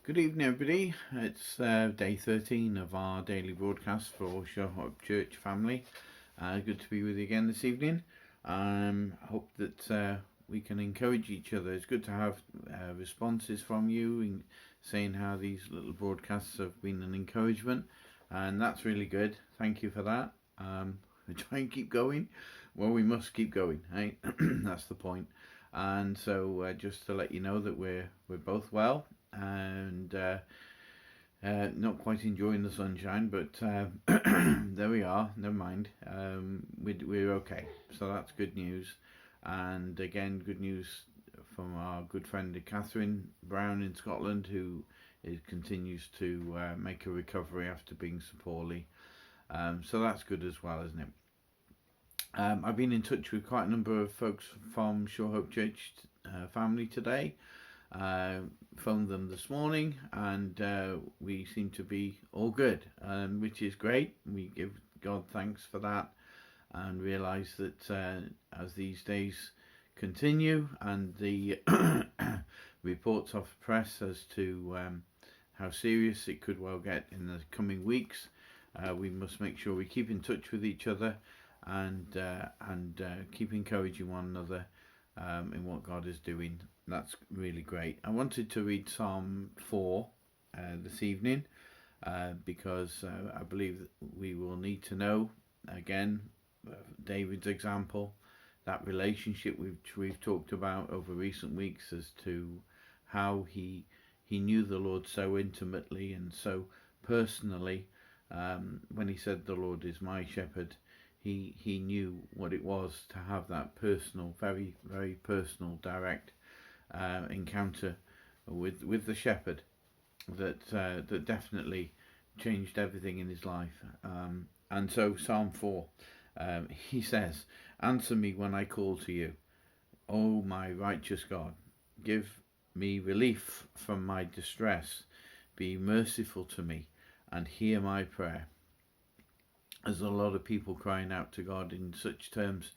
Good evening, everybody. It's day 13 of our daily broadcast for Show Hope Church family. Good to be with you again this evening. Hope that we can encourage each other. It's good to have responses from you in saying how these little broadcasts have been an encouragement, and that's really good. Thank you for that. We try and keep going. Well, we must keep going, eh? That's the point. And so, just to let you know that we're both well and not quite enjoying the sunshine, but there we are. Never mind. We're okay, so that's good news. And again, good news from our good friend Catherine Brown in Scotland, who continues to make a recovery after being so poorly. So that's good as well, isn't it? I've been in touch with quite a number of folks from Sure Hope Church family today. Phoned them this morning, and we seem to be all good, which is great. We give God thanks for that, and realise that as these days continue and the reports off the press as to how serious it could well get in the coming weeks, we must make sure we keep in touch with each other and keep encouraging one another in what God is doing. That's really great. I wanted to read Psalm 4 this evening because I believe that we will need to know again David's example, that relationship which we've talked about over recent weeks as to how he knew the Lord so intimately and so personally. When he said the Lord is my shepherd, he knew what it was to have that personal, very, very personal, direct encounter with the shepherd that definitely changed everything in his life. And so Psalm 4, he says, "Answer me when I call to you, O my righteous God. Give me relief from my distress. Be merciful to me and hear my prayer." There's a lot of people crying out to God in such terms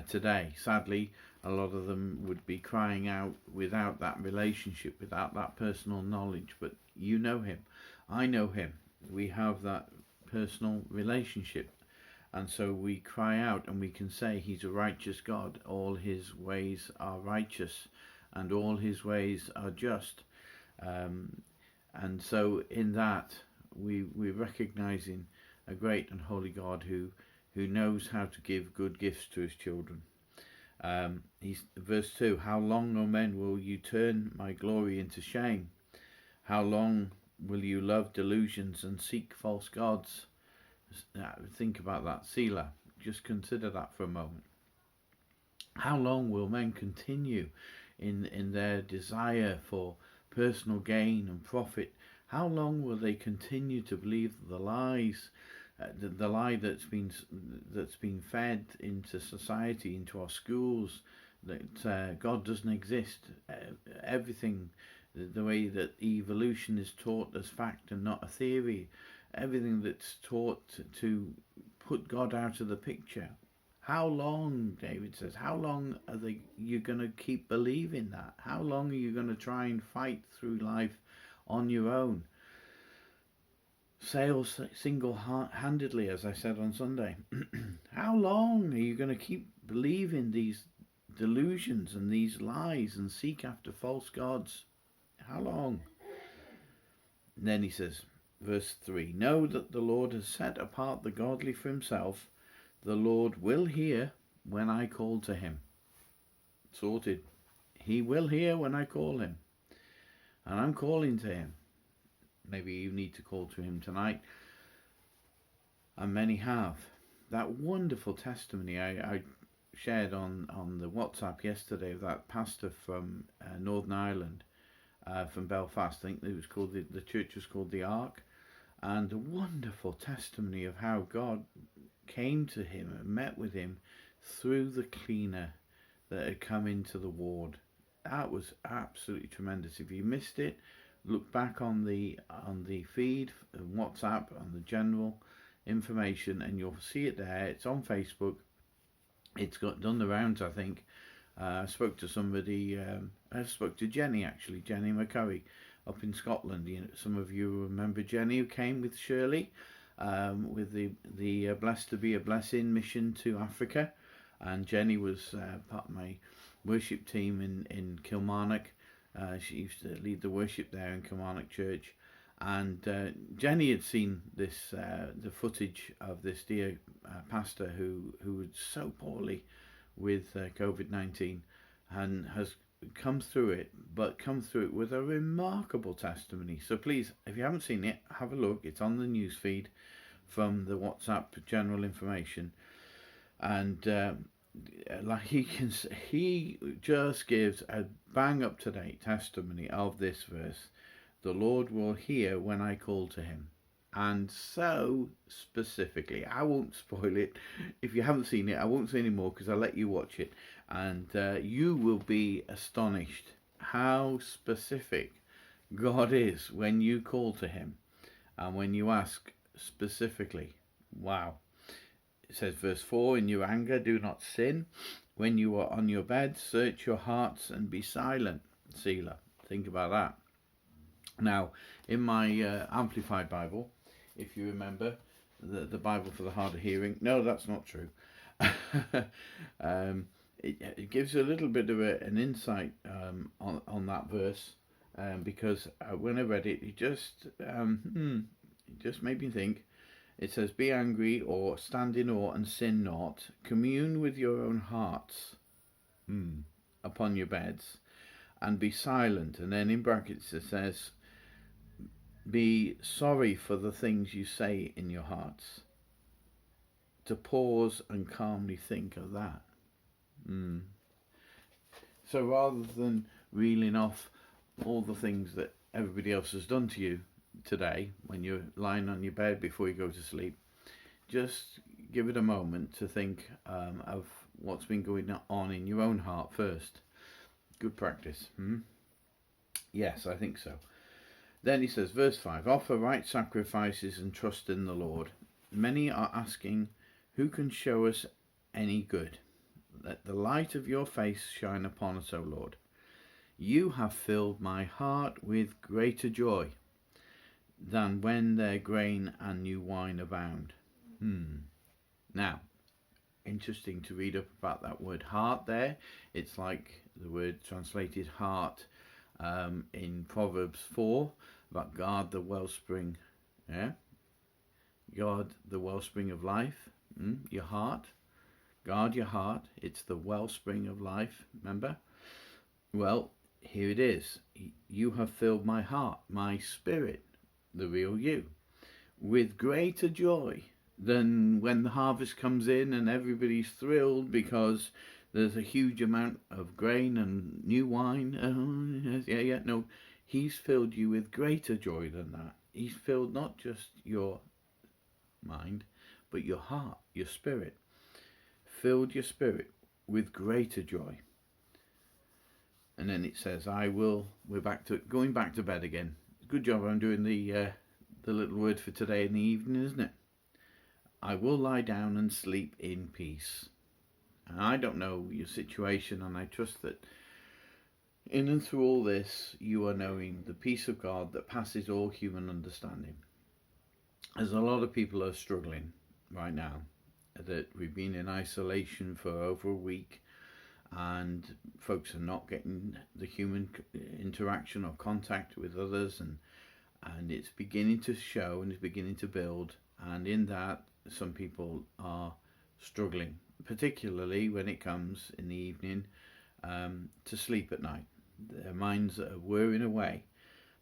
today. Sadly, a lot of them would be crying out without that relationship, without that personal knowledge. But you know him, I know him. We have that personal relationship, and so we cry out and we can say he's a righteous God. All his ways are righteous and all his ways are just. And so in that we're recognizing a great and holy God who knows how to give good gifts to his children. Verse 2, "How long, O men, will you turn my glory into shame? How long will you love delusions and seek false gods?" Think about that, Selah. Just consider that for a moment. How long will men continue in their desire for personal gain and profit? How long will they continue to believe the lies, the lie that's been fed into society, into our schools, that God doesn't exist? Everything, the way that evolution is taught as fact and not a theory, everything that's taught to put God out of the picture. How long, David says, how long are you going to keep believing that? How long are you going to try and fight through life on your own? Sail single-handedly, as I said on Sunday. How long are you going to keep believing these delusions and these lies and seek after false gods? How long? And then he says, verse 3, "Know that the Lord has set apart the godly for himself. The Lord will hear when I call to him." Sorted. He will hear when I call him. And I'm calling to him. Maybe you need to call to him tonight. And many have. That wonderful testimony I shared on the WhatsApp yesterday of that pastor from Northern Ireland, from Belfast. I think it was called the church was called the Ark. And a wonderful testimony of how God came to him and met with him through the cleaner that had come into the ward. That was absolutely tremendous. If you missed it, look back on the feed, WhatsApp, on the general information, and you'll see it there. It's on Facebook. It's got done the rounds, I think. I spoke to somebody. I spoke to Jenny, actually, Jenny McCurry, up in Scotland. Some of you remember Jenny, who came with Shirley with the Blessed to Be a Blessing mission to Africa, and Jenny was part of my worship team in Kilmarnock. She used to lead the worship there in Kilmarnock Church, and Jenny had seen this the footage of this dear pastor who was so poorly with COVID-19, and has come through it, but come through it with a remarkable testimony. So please, if you haven't seen it, have a look. It's on the news feed from the WhatsApp general information, and like he just gives a bang up to date testimony of this verse: the Lord will hear when I call to him. And so specifically, I won't spoil it. If you haven't seen it, I won't say any more, because I'll let you watch it, and you will be astonished how specific God is when you call to him and when you ask specifically. Wow. It says, verse 4, in your anger do not sin. When you are on your bed, search your hearts and be silent. Selah. Think about that. Now, in my Amplified Bible, if you remember, the Bible for the hard of hearing, no, that's not true. It gives a little bit of an insight on that verse, because when I read it, it just made me think. It says, be angry or stand in awe and sin not. Commune with your own hearts upon your beds and be silent. And then in brackets it says, be sorry for the things you say in your hearts. To pause and calmly think of that. So rather than reeling off all the things that everybody else has done to you today when you're lying on your bed before you go to sleep, just give it a moment to think of what's been going on in your own heart first. Good practice. Yes, I think so. Then he says, verse 5, offer right sacrifices and trust in the Lord. Many are asking, who can show us any good? Let the light of your face shine upon us, O Lord. You have filled my heart with greater joy than when their grain and new wine abound. Now, interesting to read up about that word heart there. It's like the word translated heart in Proverbs 4, about guard the wellspring. Guard the wellspring of life. Your heart. Guard your heart. It's the wellspring of life, remember? Well, here it is. You have filled my heart, my spirit, the real you, with greater joy than when the harvest comes in and everybody's thrilled because there's a huge amount of grain and new wine. No, he's filled you with greater joy than that. He's filled not just your mind, but your heart, your spirit. Filled your spirit with greater joy. And then it says, we're back to going back to bed again. Good job I'm doing the little word for today in the evening, isn't it? I will lie down and sleep in peace. And I don't know your situation, and I trust that in and through all this, you are knowing the peace of God that passes all human understanding. As a lot of people are struggling right now, that we've been in isolation for over a week, and folks are not getting the human interaction or contact with others, and it's beginning to show and it's beginning to build, and in that some people are struggling, particularly when it comes in the evening to sleep at night. Their minds are whirring away,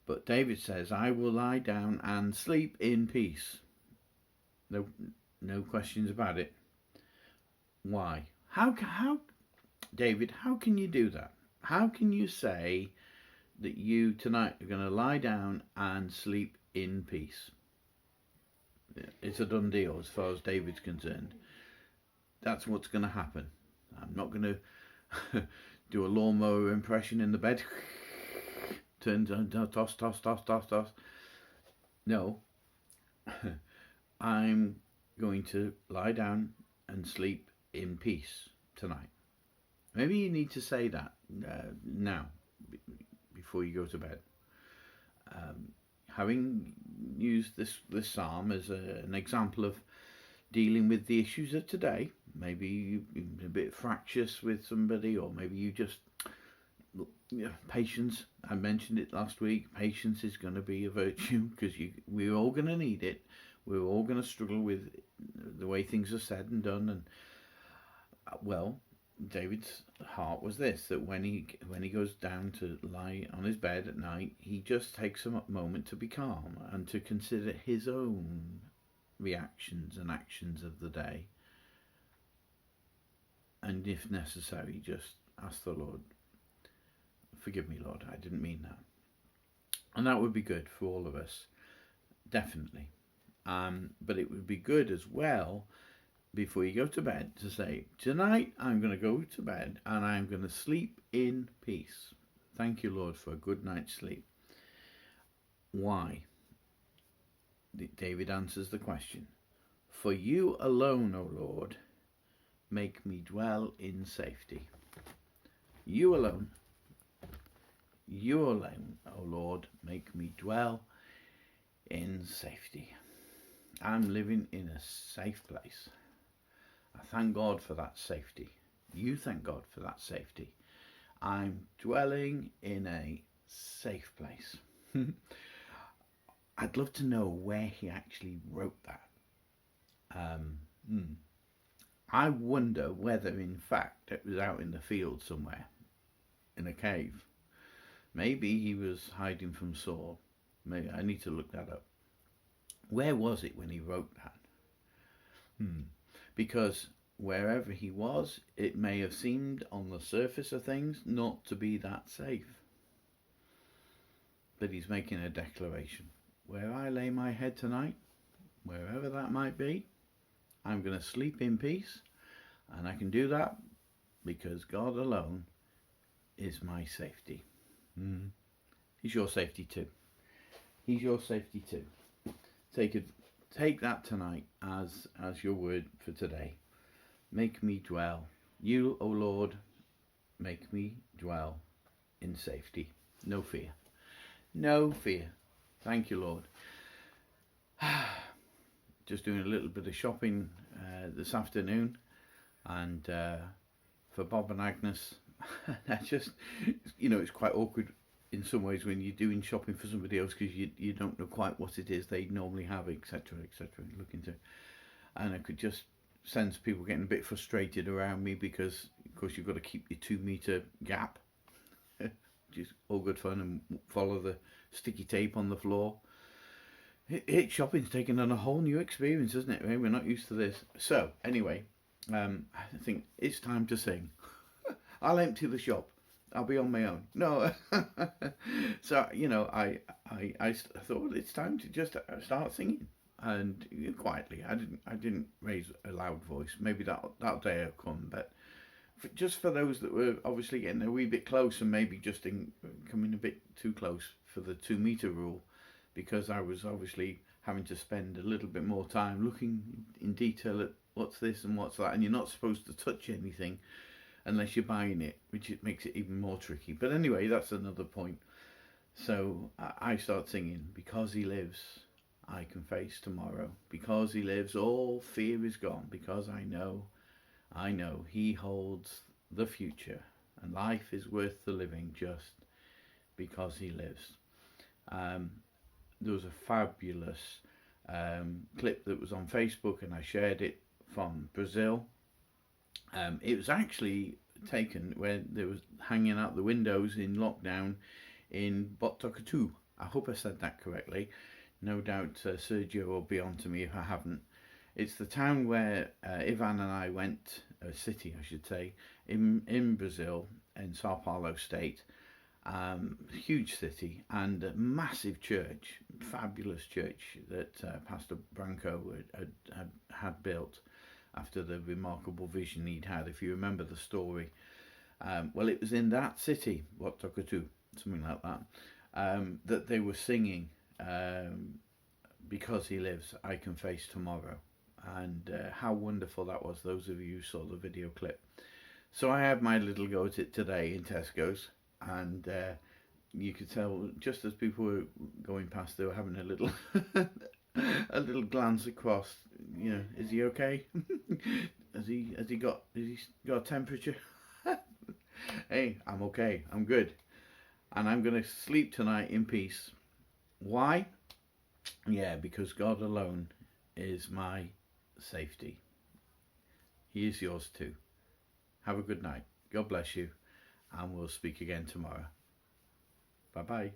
but David says, I will lie down and sleep in peace. No questions about it. Why? How David, how can you do that? How can you say that you tonight are going to lie down and sleep in peace? It's a done deal as far as David's concerned. That's what's going to happen. I'm not going to do a lawnmower impression in the bed. Turn, toss. No. I'm going to lie down and sleep in peace tonight. Maybe you need to say that now, before you go to bed. having used this psalm as an example of dealing with the issues of today, maybe you've been a bit fractious with somebody, or maybe you just, patience. I mentioned it last week. Patience is going to be a virtue, because we're all going to need it. We're all going to struggle with the way things are said and done. And well, David's heart was this, that when he goes down to lie on his bed at night, he just takes a moment to be calm and to consider his own reactions and actions of the day, and if necessary, just ask the Lord, forgive me, Lord, I didn't mean that. And that would be good for all of us, definitely. But it would be good as well, before you go to bed, to say, tonight I'm going to go to bed and I'm going to sleep in peace. Thank you, Lord, for a good night's sleep. Why? David answers the question. For you alone, O Lord, make me dwell in safety. You alone, O Lord, make me dwell in safety. I'm living in a safe place. I thank God for that safety. You thank God for that safety. I'm dwelling in a safe place. I'd love to know where he actually wrote that. I wonder whether in fact it was out in the field somewhere, in a cave. Maybe he was hiding from Saul. Maybe I need to look that up. Where was it when he wrote that? Because wherever he was, it may have seemed on the surface of things not to be that safe. But he's making a declaration. Where I lay my head tonight, wherever that might be, I'm going to sleep in peace. And I can do that because God alone is my safety. He's your safety too. He's your safety too. Take that tonight as your word for today. Make me dwell. You, O Lord, make me dwell in safety. No fear. No fear. Thank you, Lord. Just doing a little bit of shopping this afternoon, and for Bob and Agnes. I just, it's quite awkward in some ways when you're doing shopping for somebody else, because you don't know quite what it is they normally have, etc., look into. And I could just sense people getting a bit frustrated around me, because of course you've got to keep your 2 meter gap, which is all good fun, and follow the sticky tape on the floor. Shopping's taken on a whole new experience, isn't it? We're not used to this. So anyway, I think it's time to sing. I'll empty the shop. I'll be on my own. No. So, I thought it's time to just start singing, and quietly. I didn't raise a loud voice. Maybe that day will come, but just for those that were obviously getting a wee bit close, and maybe just coming a bit too close for the 2 meter rule, because I was obviously having to spend a little bit more time looking in detail at what's this and what's that, and you're not supposed to touch anything unless you're buying it, which makes it even more tricky. But anyway, that's another point. So I start singing, because he lives, I can face tomorrow. Because he lives, all fear is gone. Because I know he holds the future, and life is worth the living just because he lives. There was a fabulous clip that was on Facebook, and I shared it, from Brazil. It was actually taken when they was hanging out the windows in lockdown in Botucatu. I hope I said that correctly. No doubt Sergio will be on to me if I haven't. It's the town where Ivan and I went, a city I should say, in Brazil, in Sao Paulo state. Huge city, and a massive church, fabulous church that Pastor Branco had built after the remarkable vision he'd had, if you remember the story. Well, it was in that city, Botucatu, something like that, that they were singing, because he lives, I can face tomorrow. And how wonderful that was, those of you who saw the video clip. So I had my little go at it today in Tesco's, and you could tell just as people were going past, they were having a little a little glance across. You know, is he okay? Has he got a temperature? Hey, I'm okay. I'm good, and I'm gonna sleep tonight in peace. Why? Yeah, because God alone is my safety. He is yours too. Have a good night. God bless you, and we'll speak again tomorrow. Bye bye.